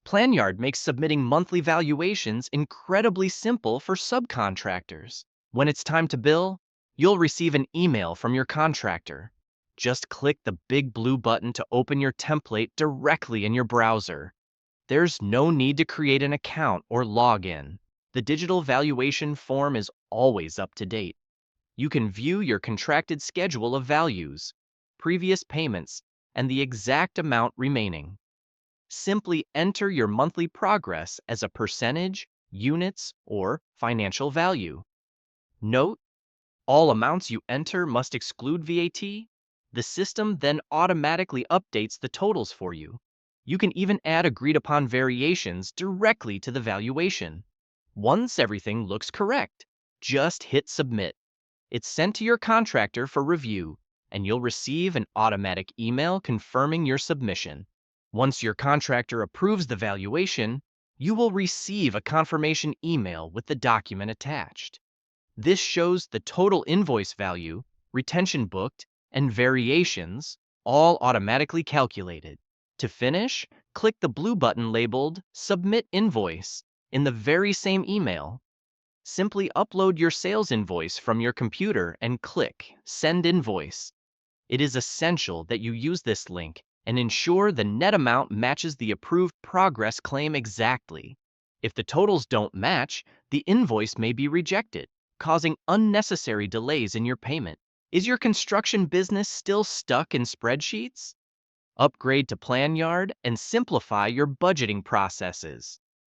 Planyard makes submitting monthly valuations incredibly simple for subcontractors. When it's time to bill, you'll receive an email from your contractor. Just click the big blue button to open your template directly in your browser. There's no need to create an account or log in. The digital valuation form is always up to date. You can view your contracted schedule of values, previous payments, and the exact amount remaining. Simply enter your monthly progress as a percentage, units, or financial value. Note, all amounts you enter must exclude VAT. The system then automatically updates the totals for you. You can even add agreed upon variations directly to the valuation. Once everything looks correct, just hit submit. It's sent to your contractor for review, and you'll receive an automatic email confirming your submission. Once your contractor approves the valuation, you will receive a confirmation email with the document attached. This shows the total invoice value, retention booked, and variations, all automatically calculated. To finish, click the blue button labeled Submit Invoice in the very same email. Simply upload your sales invoice from your computer and click Send Invoice. It is essential that you use this link and ensure the net amount matches the approved progress claim exactly. If the totals don't match, the invoice may be rejected, causing unnecessary delays in your payment. Is your construction business still stuck in spreadsheets? Upgrade to Planyard and simplify your budgeting processes.